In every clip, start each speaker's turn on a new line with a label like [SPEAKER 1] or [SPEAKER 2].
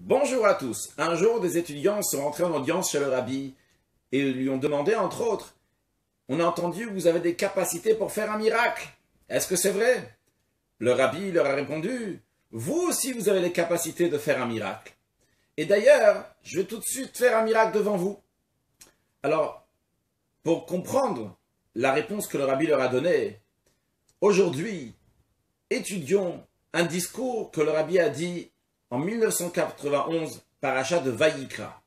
[SPEAKER 1] Bonjour à tous. Un jour, des étudiants sont rentrés en audience chez le rabbi et lui ont demandé, entre autres, « On a entendu que vous avez des capacités pour faire un miracle. Est-ce que c'est vrai ?» Le rabbi leur a répondu, « Vous aussi, vous avez les capacités de faire un miracle. Et d'ailleurs, je vais tout de suite faire un miracle devant vous. » Alors, pour comprendre la réponse que le rabbi leur a donnée, aujourd'hui, étudions un discours que le rabbi a dit en 1991, paracha de Vayikra.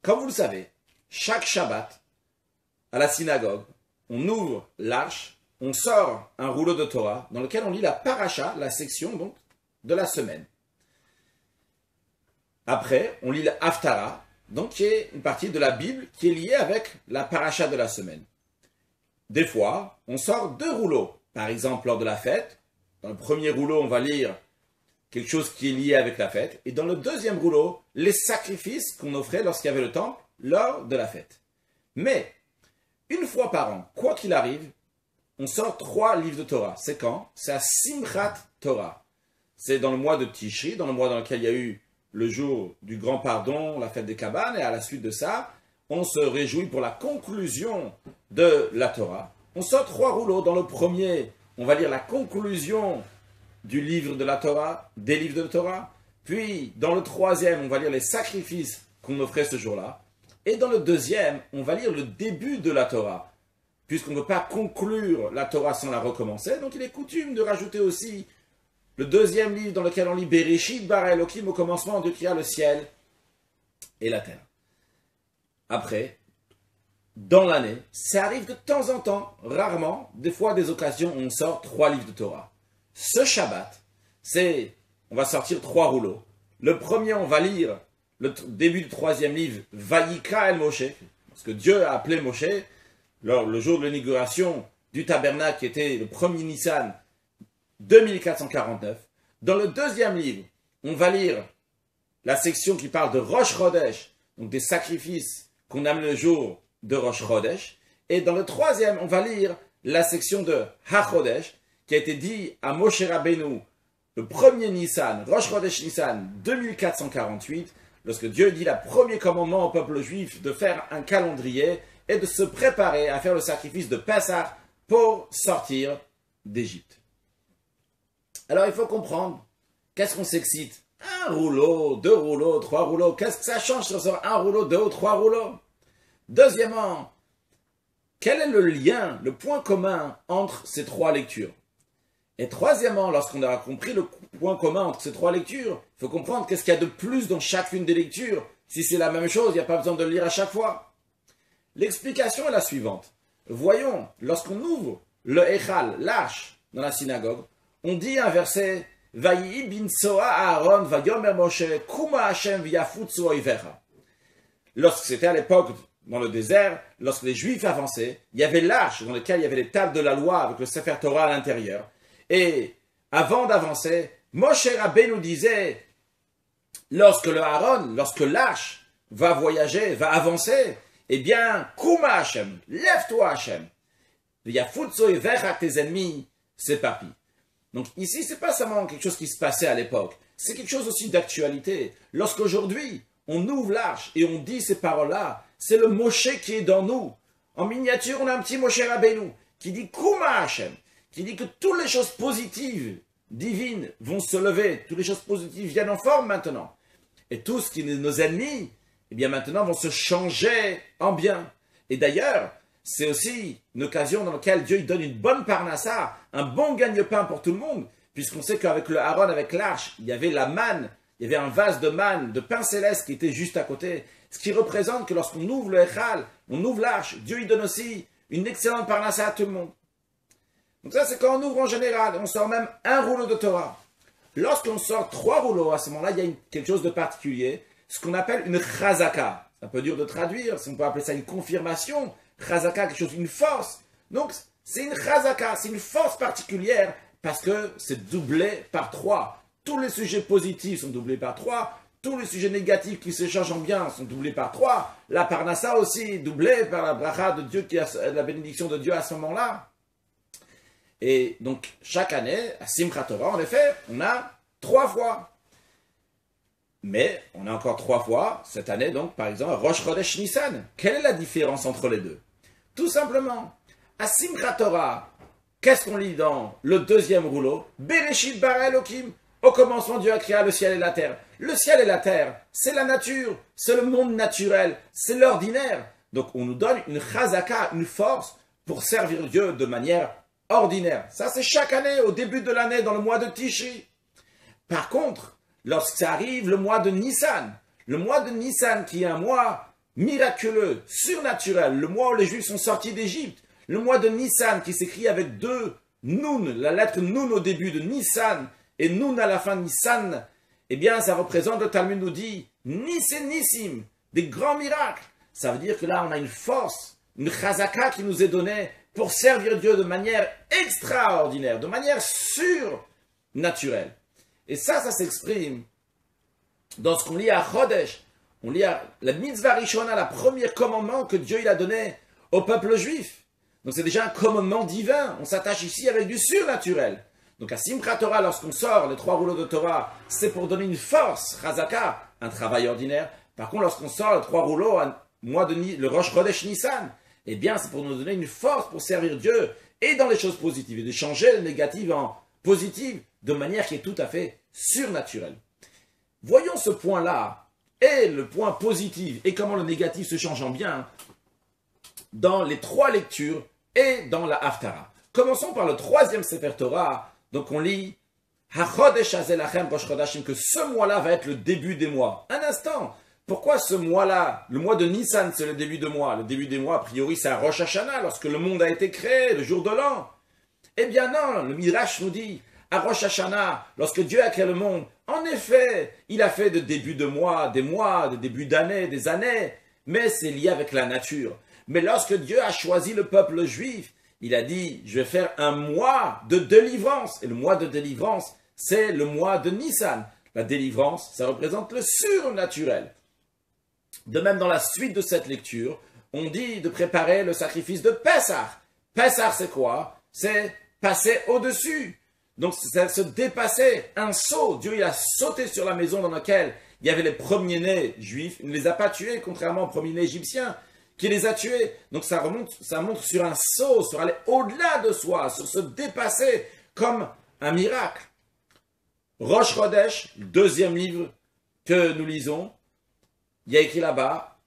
[SPEAKER 1] Comme vous le savez, chaque Shabbat, à la synagogue, on ouvre l'arche, on sort un rouleau de Torah dans lequel on lit la paracha, la section donc de la semaine. Après, on lit la Haftara, donc qui est une partie de la Bible qui est liée avec la paracha de la semaine. Des fois, on sort deux rouleaux. Par exemple, lors de la fête, dans le premier rouleau, on va lire quelque chose qui est lié avec la fête. Et dans le deuxième rouleau, les sacrifices qu'on offrait lorsqu'il y avait le temple, lors de la fête. Mais, une fois par an, quoi qu'il arrive, on sort 3 livres de Torah. C'est quand? C'est à Simchat Torah. C'est dans le mois de Tishri, dans le mois dans lequel il y a eu le jour du grand pardon, la fête des cabanes, et à la suite de ça, on se réjouit pour la conclusion de la Torah. On sort 3 rouleaux. Dans le premier, on va lire la conclusion du livre de la Torah, des livres de la Torah. Puis, dans le troisième, on va lire les sacrifices qu'on offrait ce jour-là. Et dans le deuxième, on va lire le début de la Torah. Puisqu'on ne peut pas conclure la Torah sans la recommencer, donc il est coutume de rajouter aussi le deuxième livre dans lequel on lit Bereshit bara Elohim, au commencement, Dieu créa le ciel et la terre. Après, dans l'année, ça arrive de temps en temps, rarement, des fois des occasions où on sort 3 livres de Torah. Ce Shabbat, on va sortir 3 rouleaux. Le premier, on va lire le début du 3e livre, Vayikra el Moshe, parce que Dieu a appelé Moshe, le jour de l'inauguration du tabernacle, qui était le 1er Nissan 2449. Dans le 2e livre, on va lire la section qui parle de Rosh Chodesh, donc des sacrifices qu'on amène le jour de Rosh Chodesh. Et dans le 3e, on va lire la section de HaChodesh, qui a été dit à Moshe Rabbeinu, le 1er Nissan, Rosh Chodesh Nissan 2448, lorsque Dieu dit le premier commandement au peuple juif de faire un calendrier et de se préparer à faire le sacrifice de Pessah pour sortir d'Égypte. Alors il faut comprendre, qu'est-ce qu'on s'excite? 1 rouleau, 2 rouleaux, 3 rouleaux, qu'est-ce que ça change si on sort 1 rouleau, 2 ou 3 rouleaux? Deuxièmement, quel est le lien, le point commun entre ces 3 lectures? Et troisièmement, lorsqu'on aura compris le point commun entre ces 3 lectures, il faut comprendre qu'est-ce qu'il y a de plus dans chacune des lectures. Si c'est la même chose, il n'y a pas besoin de le lire à chaque fois. L'explication est la suivante. Voyons, lorsqu'on ouvre le Echal, l'arche, dans la synagogue, on dit un verset « Vayi bin soa Aaron vayomer Moshe kuma Hashem v'yafutzu oivecha » Lorsque c'était à l'époque dans le désert, lorsque les Juifs avançaient, il y avait l'arche dans laquelle il y avait les tables de la loi avec le Sefer Torah à l'intérieur. Et avant d'avancer, Moshe Rabbeinu disait, lorsque l'arche va voyager, va avancer, eh bien, Kuma Hashem, lève-toi Hashem. Yafutzu oivecha, tes ennemis s'éparpillent. Donc ici, c'est pas seulement quelque chose qui se passait à l'époque, c'est quelque chose aussi d'actualité. Lorsqu'aujourd'hui, on ouvre l'arche et on dit ces paroles-là, c'est le Moshe qui est dans nous. En miniature, on a un petit Moshe Rabbeinu qui dit Kuma Hashem, qui dit que toutes les choses positives, divines, vont se lever. Toutes les choses positives viennent en forme maintenant. Et tout ce qui est nos ennemis, eh bien maintenant, vont se changer en bien. Et d'ailleurs, c'est aussi une occasion dans laquelle Dieu donne une bonne parnassa, un bon gagne-pain pour tout le monde, puisqu'on sait qu'avec le Aaron, avec l'arche, il y avait la manne, il y avait un vase de manne, de pain céleste qui était juste à côté. Ce qui représente que lorsqu'on ouvre le Echal, on ouvre l'arche, Dieu y donne aussi une excellente parnassa à tout le monde. Donc ça, c'est quand on ouvre en général. On sort même 1 rouleau de Torah. Lorsqu'on sort 3 rouleaux, à ce moment-là, il y a quelque chose de particulier, ce qu'on appelle une chazaka. C'est un peu dur de traduire, si on peut appeler ça une confirmation. Chazaka, quelque chose, une force. Donc, c'est une chazaka, c'est une force particulière, parce que c'est doublé par 3. Tous les sujets positifs sont doublés par 3. Tous les sujets négatifs qui se changent en bien sont doublés par 3. La parnassa aussi, doublée par la bracha de Dieu, la bénédiction de Dieu à ce moment-là. Et donc, chaque année, à Simchat Torah, en effet, on a 3 fois. Mais on a encore 3 fois cette année, donc par exemple, Rosh Chodesh Nissan. Quelle est la différence entre les deux? Tout simplement, à Simchat Torah, qu'est-ce qu'on lit dans le deuxième rouleau? Bereshit bara Elokim. Au commencement, Dieu a créé le ciel et la terre. Le ciel et la terre, c'est la nature, c'est le monde naturel, c'est l'ordinaire. Donc on nous donne une chazaka, une force pour servir Dieu de manière ordinaire. Ça, c'est chaque année, au début de l'année, dans le mois de Tishri. Par contre, lorsque ça arrive le mois de Nissan qui est un mois miraculeux, surnaturel, le mois où les Juifs sont sortis d'Égypte, le mois de Nissan qui s'écrit avec 2 Nun, la lettre Nun au début de Nissan et Nun à la fin de Nissan, eh bien ça représente, le Talmud nous dit, Nis et Nissim, des grands miracles. Ça veut dire que là on a une force, une chazaka qui nous est donnée pour servir Dieu de manière extraordinaire, de manière surnaturelle. Et ça s'exprime dans ce qu'on lit à Chodesh. On lit à la mitzvah rishona, la première commandement que Dieu il a donné au peuple juif. Donc c'est déjà un commandement divin. On s'attache ici avec du surnaturel. Donc à Simchat Torah, lorsqu'on sort les 3 rouleaux de Torah, c'est pour donner une force, chazaka, un travail ordinaire. Par contre, lorsqu'on sort les 3 rouleaux, le Rosh Chodesh Nissan, eh bien c'est pour nous donner une force pour servir Dieu et dans les choses positives et de changer le négatif en positif de manière qui est tout à fait surnaturelle. Voyons ce point-là et le point positif et comment le négatif se change en bien dans les 3 lectures et dans la Haftara. Commençons par le 3e Sefer Torah. Donc on lit HaChodesh Hazeh Lachem Rosh Chodashim, que ce mois-là va être le début des mois. Un instant, pourquoi ce mois-là, le mois de Nissan, c'est le début de mois? Le début des mois, a priori, c'est à Rosh Hashanah, lorsque le monde a été créé, le jour de l'an. Eh bien non, le Midrash nous dit, à Rosh Hashanah, lorsque Dieu a créé le monde, en effet, il a fait de début de mois, de début d'année, des années, mais c'est lié avec la nature. Mais lorsque Dieu a choisi le peuple juif, il a dit, je vais faire un mois de délivrance. Et le mois de délivrance, c'est le mois de Nissan. La délivrance, ça représente le surnaturel. De même, dans la suite de cette lecture, on dit de préparer le sacrifice de Pessah. Pessah, c'est quoi? C'est passer au-dessus. Donc, c'est se dépasser, un saut. Dieu, il a sauté sur la maison dans laquelle il y avait les premiers-nés juifs. Il ne les a pas tués, contrairement aux premiers-nés égyptiens, qui les a tués. Donc, ça montre sur un saut, sur aller au-delà de soi, sur se dépasser comme un miracle. Rosh Chodesh, le 2e livre que nous lisons, il y a écrit là-bas,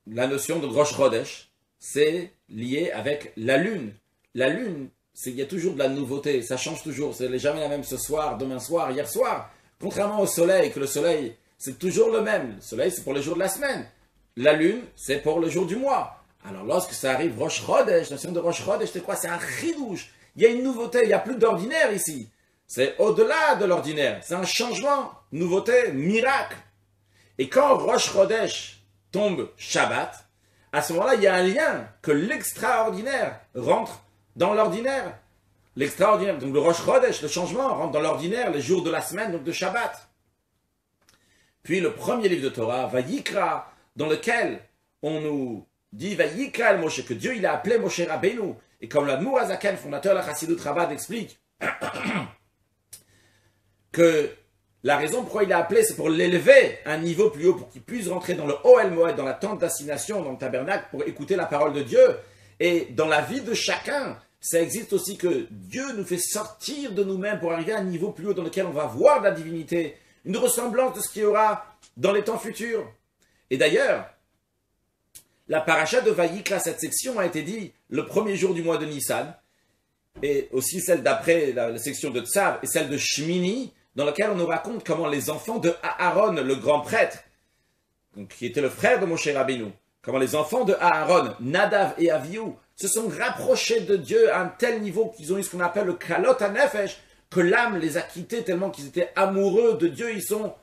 [SPEAKER 1] la notion de Rosh Chodesh, c'est lié avec la lune. La lune, il y a toujours de la nouveauté, ça change toujours, c'est jamais la même ce soir, demain soir, hier soir. Contrairement au soleil, que le soleil, c'est toujours le même. Le soleil, c'est pour les jours de la semaine. La lune, c'est pour le jour du mois. Alors lorsque ça arrive, Rosh Chodesh, la notion de Rosh Chodesh, c'est quoi? C'est un chidouche. Il y a une nouveauté, il n'y a plus d'ordinaire ici. C'est au-delà de l'ordinaire, c'est un changement, nouveauté, miracle. Et quand Rosh Chodesh tombe Shabbat, à ce moment-là, il y a un lien que l'extraordinaire rentre dans l'ordinaire. L'extraordinaire, donc le Rosh Chodesh, le changement, rentre dans l'ordinaire, les jours de la semaine, donc de Shabbat. Puis le premier livre de Torah, Vayikra, dans lequel on nous dit Vayikra el Moshe, que Dieu il a appelé Moshe Rabbeinu. Et comme l'Admour Hazaken, fondateur de la Chassidut Chabad, explique que la raison pourquoi il a appelé, c'est pour l'élever à un niveau plus haut, pour qu'il puisse rentrer dans le Ohel Moed, dans la tente d'assignation, dans le tabernacle, pour écouter la parole de Dieu. Et dans la vie de chacun, ça existe aussi que Dieu nous fait sortir de nous-mêmes pour arriver à un niveau plus haut dans lequel on va voir la divinité, une ressemblance de ce qu'il y aura dans les temps futurs. Et d'ailleurs, la paracha de Vayikra, cette section a été dit le premier jour du mois de Nissan, et aussi celle d'après, la section de Tzav, et celle de Shmini, dans laquelle on nous raconte comment les enfants de Aaron, le grand prêtre, donc, qui était le frère de Moshe Rabbeinu, comment les enfants de Aaron, Nadav et Avihu, se sont rapprochés de Dieu à un tel niveau qu'ils ont eu ce qu'on appelle le Kalot HaNefesh, que l'âme les a quittés tellement qu'ils étaient amoureux de Dieu, ils sont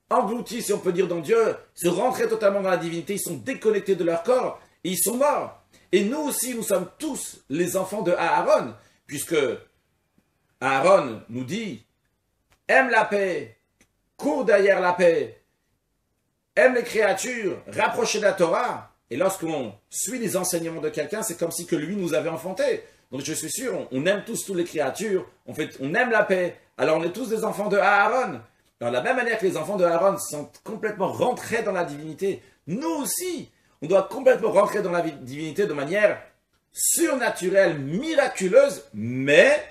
[SPEAKER 1] engloutis, si on peut dire, dans Dieu, se rentraient totalement dans la divinité, ils sont déconnectés de leur corps, et ils sont morts. Et nous aussi, nous sommes tous les enfants de Aaron, puisque Aaron nous dit, aime la paix, cours derrière la paix, aime les créatures, rapprocher de la Torah. Et lorsqu'on suit les enseignements de quelqu'un, c'est comme si que lui nous avait enfantés. Donc je suis sûr, on aime tous toutes les créatures, on aime la paix, alors on est tous des enfants de Aaron. Alors, de la même manière que les enfants de Aaron sont complètement rentrés dans la divinité, nous aussi, on doit complètement rentrer dans la divinité de manière surnaturelle, miraculeuse, mais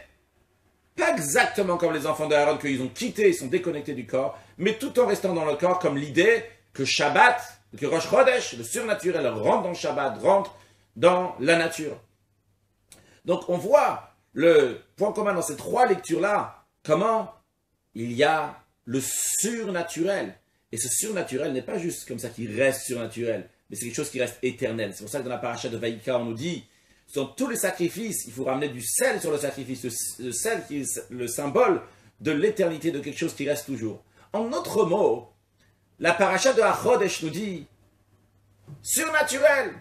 [SPEAKER 1] pas exactement comme les enfants de Aaron, qu'ils ont quitté, ils sont déconnectés du corps, mais tout en restant dans le corps, comme l'idée que Shabbat, que Rosh Chodesh, le surnaturel, rentre dans le Shabbat, rentre dans la nature. Donc on voit le point commun dans ces trois lectures-là, comment il y a le surnaturel. Et ce surnaturel n'est pas juste comme ça qui reste surnaturel, mais c'est quelque chose qui reste éternel. C'est pour ça que dans la paracha de Vaïka, on nous dit, sur tous les sacrifices, il faut ramener du sel sur le sacrifice, le sel qui est le symbole de l'éternité, de quelque chose qui reste toujours. En d'autres mots, la paracha de HaChodesh nous dit, surnaturel,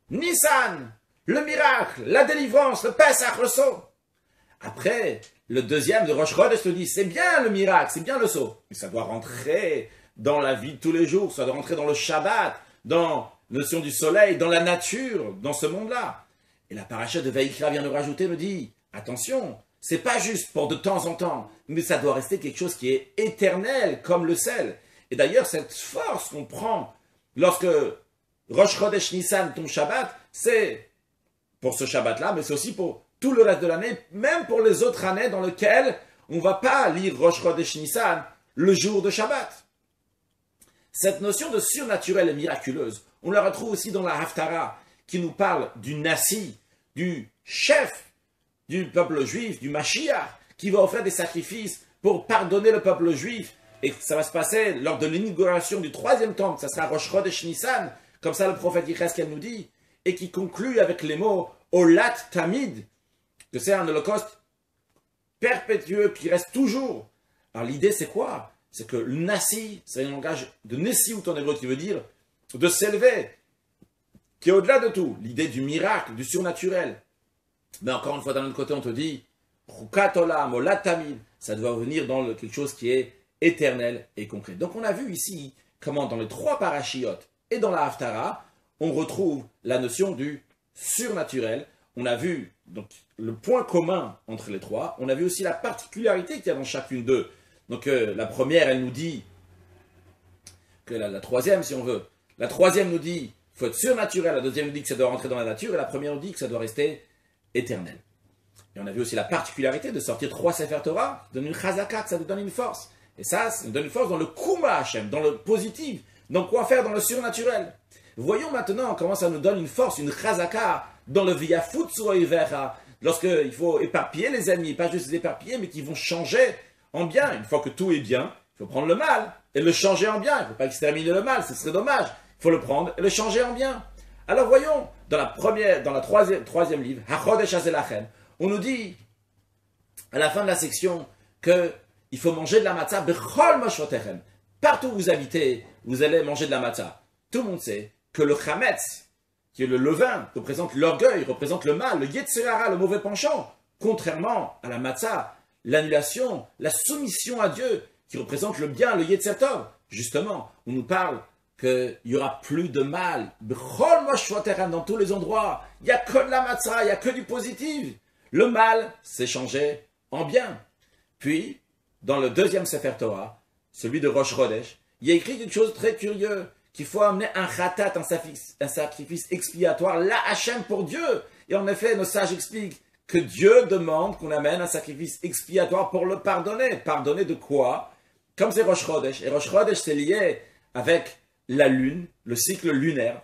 [SPEAKER 1] Nissan, le miracle, la délivrance, le Pesach, le sceau. Après, le deuxième de Rosh Chodesh nous dit, c'est bien le miracle, c'est bien le sceau, mais ça doit rentrer dans la vie de tous les jours, ça doit rentrer dans le Shabbat, dans la notion du soleil, dans la nature, dans ce monde-là. Et la paracha de Vaïkra vient nous rajouter, nous dit, attention, c'est pas juste pour de temps en temps, mais ça doit rester quelque chose qui est éternel, comme le sel. Et d'ailleurs, cette force qu'on prend lorsque Rosh Chodesh Nissan tombe Shabbat, c'est pour ce Shabbat-là, mais c'est aussi pour tout le reste de l'année, même pour les autres années dans lesquelles on ne va pas lire Rosh Chodesh Nissan le jour de Shabbat. Cette notion de surnaturel et miraculeuse, on la retrouve aussi dans la Haftara, qui nous parle du Nassi, du chef du peuple juif, du Mashiach, qui va offrir des sacrifices pour pardonner le peuple juif. Et ça va se passer lors de l'inauguration du troisième temple, ça sera Rosh Chodesh Nissan, comme ça le prophète Yecheskel nous dit, et qui conclut avec les mots Olat Tamid, que c'est un holocauste perpétueux qui reste toujours. Alors l'idée c'est quoi? C'est que le Nassi, c'est un langage de Nessiout en hébreu qui veut dire de s'élever, qui est au-delà de tout, l'idée du miracle, du surnaturel. Mais encore une fois, d'un autre côté, on te dit, ça doit venir dans quelque chose qui est éternel et concret. Donc on a vu ici comment dans les trois parachiotes et dans la Haftara, on retrouve la notion du surnaturel. On a vu donc le point commun entre les trois. On a vu aussi la particularité qu'il y a dans chacune d'eux. Donc la première, elle nous dit que la troisième, si on veut, la troisième nous dit qu'il faut être surnaturel, la deuxième nous dit que ça doit rentrer dans la nature, et la première nous dit que ça doit rester éternel. Et on a vu aussi la particularité de sortir 3 Sefer Torah, ça donne une chazaka, ça nous donne une force. Et ça nous donne une force dans le Kuma Hashem, dans le positif. Donc quoi faire dans le surnaturel? Voyons maintenant comment ça nous donne une force, une chazaka, dans le Viyafutsu Oivera, lorsqu'il faut éparpiller les ennemis, pas juste les éparpiller, mais qui vont changer en bien. Une fois que tout est bien, il faut prendre le mal et le changer en bien. Il ne faut pas exterminer le mal, ce serait dommage. Il faut le prendre et le changer en bien. Alors voyons, dans la troisième livre, HaChodesh Hazelachem, on nous dit, à la fin de la section, qu'il faut manger de la matzah, bechol moshvotechem. Partout où vous habitez, vous allez manger de la matzah. Tout le monde sait que le chametz, qui est le levain, représente l'orgueil, représente le mal, le yetzirara, le mauvais penchant. Contrairement à la matzah, l'annulation, la soumission à Dieu, qui représente le bien, le yetzer tov. Justement, on nous parle qu'il n'y aura plus de mal. Dans tous les endroits, il n'y a que de la matzah, il n'y a que du positif. Le mal s'est changé en bien. Puis, dans le deuxième Sefer Torah, celui de Rosh Chodesh, il y a écrit quelque chose de très curieux, qu'il faut amener un khatat, un sacrifice expiatoire, la Hachem pour Dieu. Et en effet, nos sages expliquent que Dieu demande qu'on amène un sacrifice expiatoire pour le pardonner. Pardonner de quoi? Comme c'est Rosh Chodesh. Et Rosh Chodesh, c'est lié avec la lune, le cycle lunaire.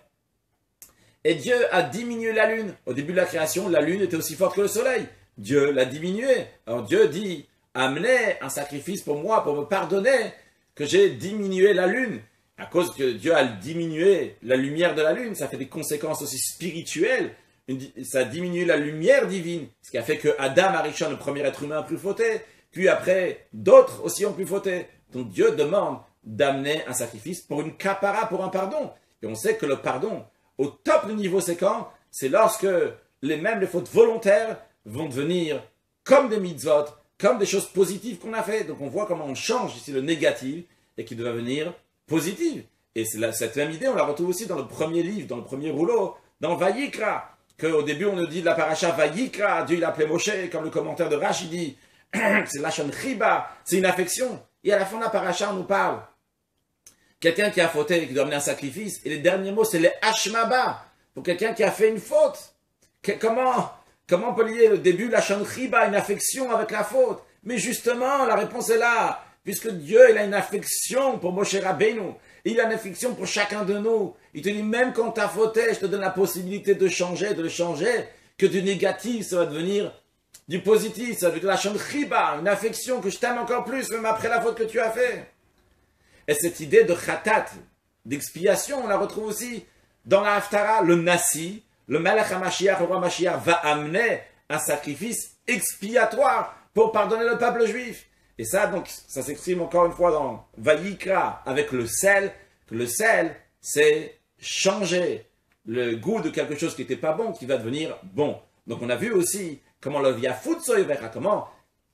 [SPEAKER 1] Et Dieu a diminué la lune. Au début de la création, la lune était aussi forte que le soleil. Dieu l'a diminué. Alors Dieu dit, amenez un sacrifice pour moi, pour me pardonner, que j'ai diminué la lune. À cause que Dieu a diminué la lumière de la lune, ça fait des conséquences aussi spirituelles. Ça a diminué la lumière divine, ce qui a fait que Adam Arishon, le premier être humain, a pu fauter. Puis après, d'autres aussi ont pu fauter. Donc Dieu demande d'amener un sacrifice pour une kapara, pour un pardon. Et on sait que le pardon, au top du niveau, c'est quand? C'est lorsque même les fautes volontaires vont devenir comme des mitzvot, comme des choses positives qu'on a fait. Donc on voit comment on change ici le négatif et qui doit venir positif. Et cette même idée, on la retrouve aussi dans le premier livre, dans le premier rouleau, dans Vayikra, qu'au début on nous dit de la paracha Vayikra, Dieu il appelait Moshe, comme le commentaire de Rashi dit, c'est Lachon Chiba, c'est une affection. Et à la fin de la paracha, on nous parle quelqu'un qui a fauté et qui doit amener un sacrifice. Et les derniers mots, c'est les hashmaba, pour quelqu'un qui a fait une faute. Comment on peut lier le début, la chanriba, une affection avec la faute? Mais justement, la réponse est là. Puisque Dieu, il a une affection pour Moshe Rabbeinu. Il a une affection pour chacun de nous. Il te dit, même quand tu as fauté, je te donne la possibilité de changer, de le changer, que du négatif, ça va devenir du positif, ça va devenir la chanriba, une affection que je t'aime encore plus, même après la faute que tu as fait. Et cette idée de khatat, d'expiation, on la retrouve aussi dans la Haftara. Le Nasi, le Melech HaMashiach, le roi Mashiach, va amener un sacrifice expiatoire pour pardonner le peuple juif. Et ça, donc, ça s'exprime encore une fois dans Vayikra avec le sel, que le sel, c'est changer le goût de quelque chose qui n'était pas bon, qui va devenir bon. Donc on a vu aussi comment le Yafutsoy verra, comment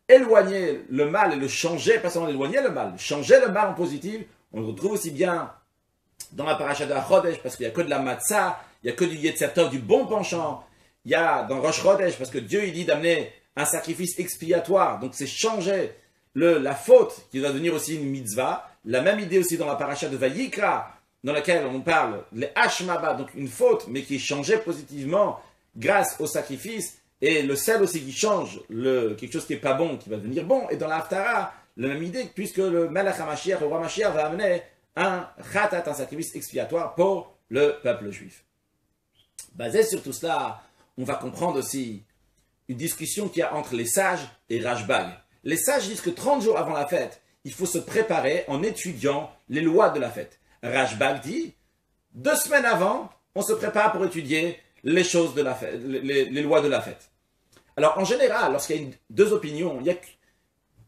[SPEAKER 1] éloigner le mal et le changer, pas seulement éloigner le mal, changer le mal en positif. On le retrouve aussi bien dans la paracha de Chodesh, parce qu'il n'y a que de la matzah, il n'y a que du Yetzer Tov, du bon penchant. Il y a dans Rosh Chodesh, parce que Dieu il dit d'amener un sacrifice expiatoire, donc c'est changer la faute qui va devenir aussi une mitzvah. La même idée aussi dans la paracha de Vayikra, dans laquelle on parle les hashmaba, donc une faute, mais qui est changée positivement grâce au sacrifice, et le sel aussi qui change quelque chose qui n'est pas bon, qui va devenir bon. Et dans la Haftara, la même idée, puisque le Melech HaMashiach, le roi Mashiach, va amener un khatat, un sacrifice expiatoire pour le peuple juif. Basé sur tout cela, on va comprendre aussi une discussion qu'il y a entre les sages et Rashbag. Les sages disent que 30 jours avant la fête, il faut se préparer en étudiant les lois de la fête. Rashbag dit, 2 semaines avant, on se prépare pour étudier les choses de la fête, les lois de la fête. Alors, en général, lorsqu'il y a deux opinions,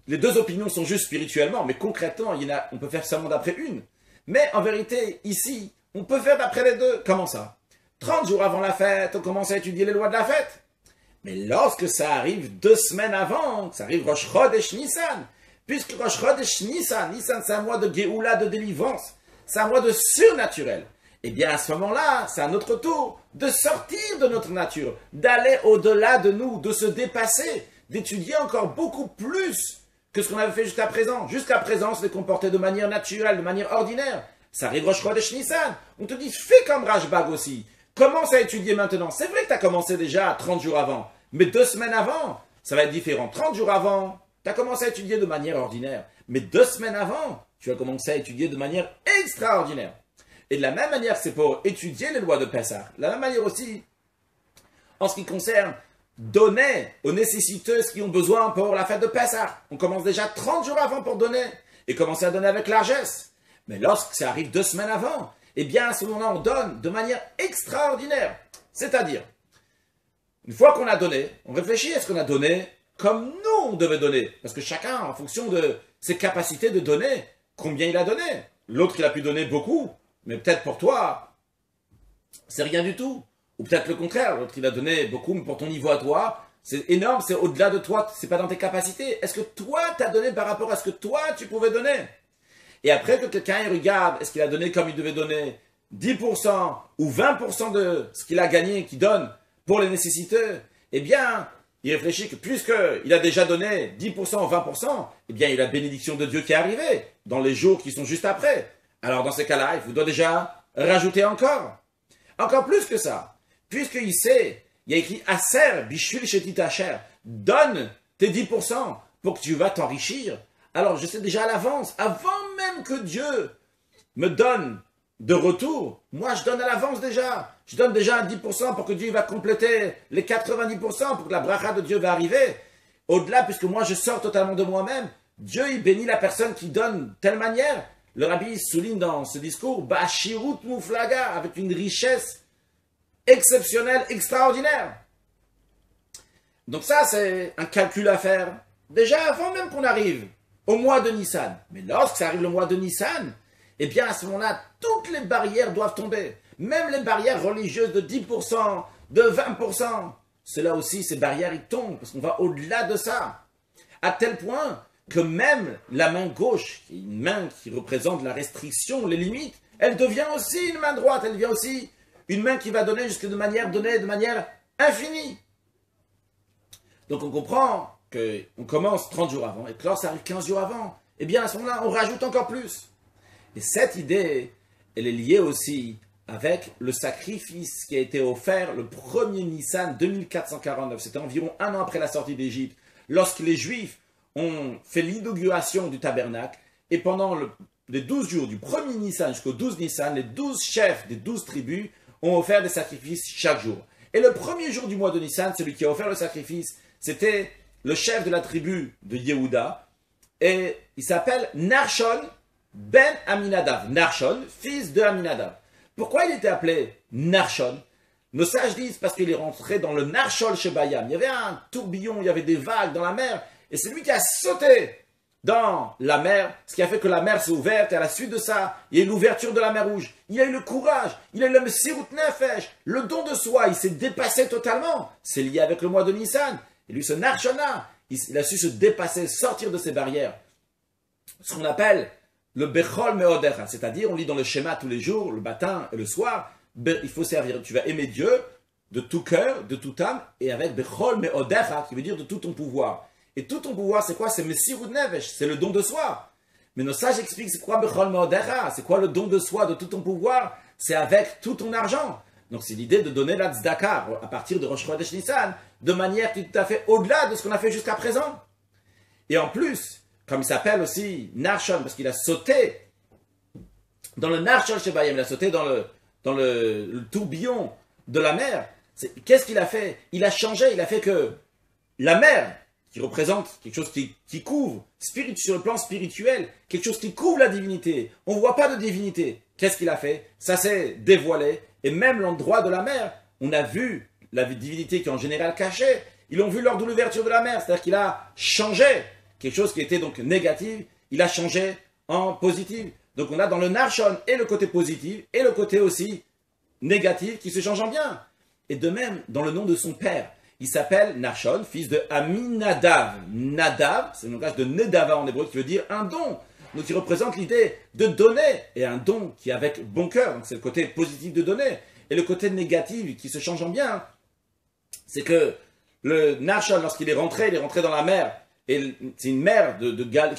[SPEAKER 1] les deux opinions sont juste spirituellement, mais concrètement, on peut faire seulement d'après une. Mais en vérité, ici, on peut faire d'après les deux. Comment ça? 30 jours avant la fête, on commence à étudier les lois de la fête. Mais lorsque ça arrive 2 semaines avant, ça arrive Rosh Chodesh Nissan, puisque Rosh Chodesh Nissan c'est un mois de Géoula, de délivrance, c'est un mois de surnaturel. Eh bien, à ce moment-là, c'est à notre tour de sortir de notre nature, d'aller au-delà de nous, de se dépasser, d'étudier encore beaucoup plus que ce qu'on avait fait jusqu'à présent. Jusqu'à présent, on s'est comporté de manière naturelle, de manière ordinaire. Ça arrive Rosh Chodesh Nissan. On te dit, fais comme Rashbag aussi. Commence à étudier maintenant. C'est vrai que tu as commencé déjà 30 jours avant, mais 2 semaines avant, ça va être différent. 30 jours avant, tu as commencé à étudier de manière ordinaire, mais 2 semaines avant, tu as commencé à étudier de manière extraordinaire. Et de la même manière, c'est pour étudier les lois de Pessah. De la même manière aussi, en ce qui concerne donner aux nécessiteux ce qu'ils ont besoin pour la fête de Pessah. On commence déjà 30 jours avant pour donner, et commencer à donner avec largesse. Mais lorsque ça arrive 2 semaines avant, eh bien, à ce moment-là, on donne de manière extraordinaire. C'est-à-dire, une fois qu'on a donné, on réfléchit à ce qu'on a donné comme nous, on devait donner. Parce que chacun, en fonction de ses capacités de donner, combien il a donné. L'autre, il a pu donner beaucoup, mais peut-être pour toi, c'est rien du tout. Ou peut-être le contraire, l'autre, il a donné beaucoup, mais pour ton niveau à toi, c'est énorme, c'est au-delà de toi, c'est pas dans tes capacités. Est-ce que toi, t'as donné par rapport à ce que toi, tu pouvais donner? Et après que quelqu'un il regarde, est-ce qu'il a donné comme il devait donner 10% ou 20% de ce qu'il a gagné, qu'il donne pour les nécessiteux, eh bien, il réfléchit que puisqu'il a déjà donné 10% ou 20%, eh bien, il y a la bénédiction de Dieu qui est arrivée dans les jours qui sont juste après. Alors, dans ces cas-là, il vous doit déjà rajouter encore. Encore plus que ça. Puisqu'il sait, il y a écrit « Aser, bishvil shetit asher » donne tes 10% pour que tu vas t'enrichir. Alors, je sais déjà à l'avance, avant même que Dieu me donne de retour, moi je donne à l'avance déjà. Je donne déjà un 10% pour que Dieu va compléter les 90% pour que la bracha de Dieu va arriver. Au-delà, puisque moi je sors totalement de moi-même, Dieu il bénit la personne qui donne de telle manière. Le rabbi souligne dans ce discours, Bashirut Muflaga, avec une richesse exceptionnelle, extraordinaire. Donc ça, c'est un calcul à faire déjà avant même qu'on arrive au mois de Nissan. Mais lorsque ça arrive le mois de Nissan, eh bien à ce moment-là, toutes les barrières doivent tomber. Même les barrières religieuses de 10%, de 20%. Cela aussi, ces barrières, ils tombent, parce qu'on va au-delà de ça. À tel point que même la main gauche, qui est une main qui représente la restriction, les limites, elle devient aussi une main droite, elle devient aussi une main qui va donner de manière infinie. Donc on comprend qu'on commence 30 jours avant, et que lorsque ça arrive 15 jours avant, eh bien à ce moment-là, on rajoute encore plus. Et cette idée, elle est liée aussi avec le sacrifice qui a été offert le 1er Nissan 2449. C'était environ un an après la sortie d'Égypte, lorsque les Juifs ont fait l'inauguration du tabernacle. Et pendant les 12 jours du 1er Nissan jusqu'au 12 Nissan, les 12 chefs des 12 tribus ont offert des sacrifices chaque jour. Et le premier jour du mois de Nissan, celui qui a offert le sacrifice, c'était le chef de la tribu de Yehuda. Et il s'appelle Narshon ben Aminadav. Narshon, fils de Aminadav. Pourquoi il était appelé Narshon? Nos sages disent parce qu'il est rentré dans le Narshol Shebayam. Il y avait un tourbillon, il y avait des vagues dans la mer. Et c'est lui qui a sauté dans la mer, ce qui a fait que la mer s'est ouverte, et à la suite de ça, il y a eu l'ouverture de la mer Rouge. Il a eu le courage, il a eu le Messirut Nefesh, le don de soi, il s'est dépassé totalement. C'est lié avec le mois de Nissan. Et lui, ce Narshona, il a su se dépasser, sortir de ses barrières. Ce qu'on appelle le Bechol Meodecha, c'est-à-dire, on lit dans le schéma tous les jours, le matin et le soir, il faut servir, tu vas aimer Dieu de tout cœur, de toute âme, et avec Bechol Meodecha, qui veut dire de tout ton pouvoir. Et tout ton pouvoir, c'est quoi? C'est Messirut Nefesh, c'est le don de soi. Mais nos sages expliquent c'est quoi Bechol Meodecha, c'est quoi le don de soi, de tout ton pouvoir? C'est avec tout ton argent. Donc c'est l'idée de donner la tzedaka à partir de Rosh Chodesh Nissan, de manière qui est tout à fait au-delà de ce qu'on a fait jusqu'à présent. Et en plus, comme il s'appelle aussi Narshon, parce qu'il a sauté dans le Narshon Shebayam, il a sauté dans le tourbillon de la mer. Qu'est-ce qu'il a fait? Il a changé, il a fait que la mer, qui représente quelque chose qui couvre, sur le plan spirituel, quelque chose qui couvre la divinité. On ne voit pas de divinité. Qu'est-ce qu'il a fait? Ça s'est dévoilé. Et même l'endroit de la mer, on a vu la divinité qui est en général cachée. Ils l'ont vu lors de l'ouverture de la mer. C'est-à-dire qu'il a changé quelque chose qui était donc négatif. Il a changé en positif. Donc on a dans le Narshon et le côté positif et le côté aussi négatif qui se change en bien. Et de même, dans le nom de son père, il s'appelle Narshon, fils de Aminadav. Nadav, c'est le langage de Nedava en hébreu qui veut dire un don. Donc il représente l'idée de donner, et un don qui est avec bon cœur. Donc c'est le côté positif de donner. Et le côté négatif qui se change en bien, c'est que le Narshon, lorsqu'il est rentré dans la mer, et c'est une mer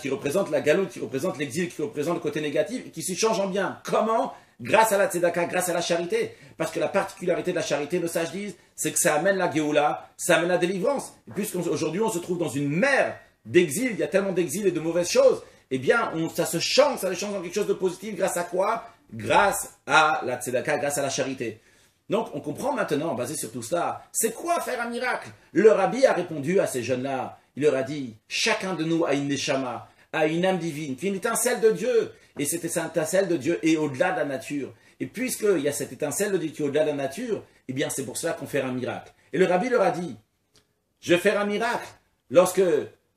[SPEAKER 1] qui représente la galoute, qui représente l'exil, qui représente le côté négatif, et qui se change en bien. Comment? Grâce à la tzedaka, grâce à la charité. Parce que la particularité de la charité, nos sages disent, c'est que ça amène la Géoula, ça amène la délivrance. Et puisqu'aujourd'hui on se trouve dans une mer d'exil, il y a tellement d'exil et de mauvaises choses, eh bien ça se change en quelque chose de positif. Grâce à quoi? Grâce à la tzedaka, grâce à la charité. Donc on comprend maintenant, basé sur tout ça, c'est quoi faire un miracle? Le rabbi a répondu à ces jeunes-là. Il leur a dit, chacun de nous a une neshama, a une âme divine, qui est une étincelle de Dieu. Et cette étincelle de Dieu est au-delà de la nature. Et puisqu'il y a cette étincelle de Dieu qui est au-delà de la nature, eh bien c'est pour cela qu'on fait un miracle. Et le rabbi leur a dit, je vais faire un miracle lorsque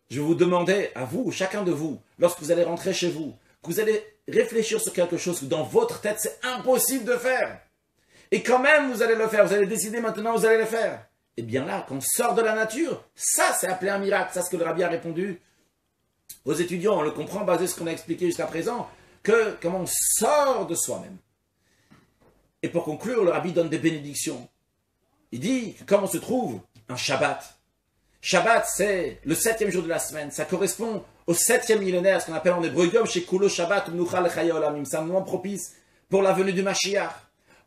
[SPEAKER 1] je vous demandais à vous, chacun de vous, lorsque vous allez rentrer chez vous, que vous allez réfléchir sur quelque chose que dans votre tête c'est impossible de faire. Et quand même vous allez le faire, vous allez décider maintenant, vous allez le faire. Et bien là, quand on sort de la nature, ça c'est appelé un miracle. Ça c'est ce que le rabbi a répondu aux étudiants. On le comprend basé sur ce qu'on a expliqué jusqu'à présent, que comment on sort de soi-même. Et pour conclure, le rabbi donne des bénédictions. Il dit que comme on se trouve un Shabbat. Shabbat, c'est le 7e jour de la semaine. Ça correspond au 7e millénaire, ce qu'on appelle en hébreu Yom Shekulo Shabbat Unucha Lechaya Olamim. C'est un moment propice pour la venue du Mashiach.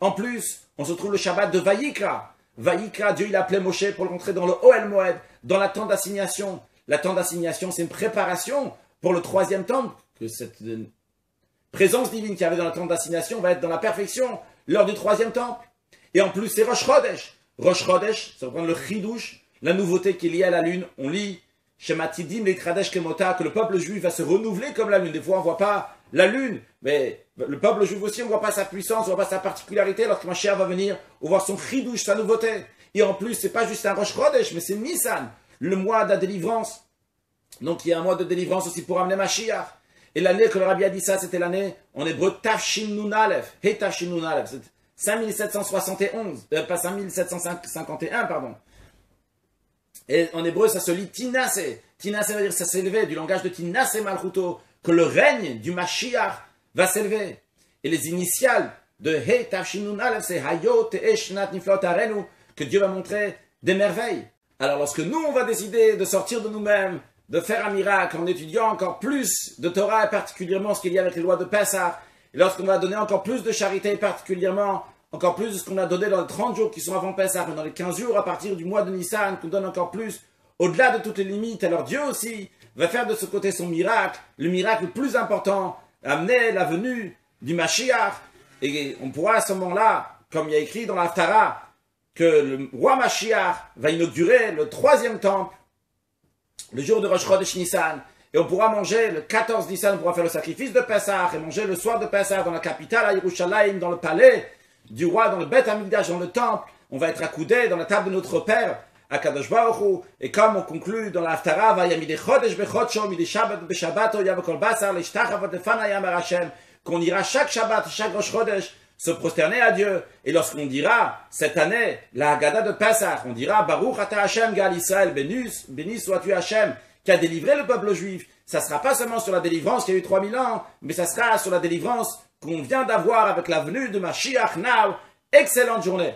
[SPEAKER 1] En plus, on se trouve le Shabbat de Vayikra. Vayikra, Dieu il a appelé Moshe pour rentrer dans le Ohel Moed, dans la tente d'assignation. La tente d'assignation, c'est une préparation pour le 3e temple, que cette présence divine qui avait dans la tente d'assignation va être dans la perfection lors du 3e temple. Et en plus, c'est Rosh Chodesh. Rosh Chodesh, ça reprend le Chidouche, la nouveauté qui est liée à la lune. On lit Shematidim Lekradesh Kemota, que le peuple juif va se renouveler comme la lune. Des fois, on ne voit pas la lune, mais le peuple juif aussi, on ne voit pas sa puissance, on ne voit pas sa particularité. Lorsque Mashiach va venir, on voit son Chidouche, sa nouveauté. Et en plus, ce n'est pas juste un Rosh Chodesh, mais c'est Nissan, le mois de la délivrance. Donc, il y a un mois de délivrance aussi pour amener Mashiach. Et l'année que le rabbi a dit ça, c'était l'année en hébreu Tafshin Nun Aleph. Hey Tafshin Nun Aleph. C'est 5771. Pas 5751, pardon. Et en hébreu, ça se lit Tinase. Tinase veut dire ça s'élever, du langage de Tinase Malchuto, que le règne du Mashiach va s'élever. Et les initiales de Hey Tafshin Nun Aleph, c'est Hayot Te'eshnat Niflot Arenu, que Dieu va montrer des merveilles. Alors lorsque nous, on va décider de sortir de nous-mêmes, de faire un miracle en étudiant encore plus de Torah, et particulièrement ce qu'il y a avec les lois de Pessah, et lorsqu'on va donner encore plus de charité, particulièrement encore plus de ce qu'on a donné dans les 30 jours qui sont avant Pessah, mais dans les 15 jours à partir du mois de Nissan, qu'on donne encore plus, au-delà de toutes les limites, alors Dieu aussi va faire de ce côté son miracle, le miracle le plus important, amener la venue du Mashiach, et on pourra à ce moment-là, comme il y a écrit dans l'Haftara, que le roi Mashiach va inaugurer le 3e temple, le jour de Rosh Chodesh Nissan, et on pourra manger le 14 Nissan, on pourra faire le sacrifice de Pessah, et manger le soir de Pessah dans la capitale à Yerushalayim, dans le palais du roi, dans le Beth Amikdash, dans le temple. On va être accoudés dans la table de notre Père, à Kadosh Baruch Hu, et comme on conclut dans la Haftara, Vayamide Chodesh Bechodshom, Mide Shabbat Beshabbato, Yavakol Basar, Leshtachavot Lefanayam Hashem, qu'on ira chaque Shabbat, chaque Rosh Chodesh, se prosterner à Dieu. Et lorsqu'on dira, cette année, la Haggadah de Pessah, on dira, Baruch Ata Hashem Gal Israël, béni sois-tu Hashem, qui a délivré le peuple juif. Ça sera pas seulement sur la délivrance qui a eu 3000 ans, mais ça sera sur la délivrance qu'on vient d'avoir avec la venue de Mashiach Now. Excellente journée.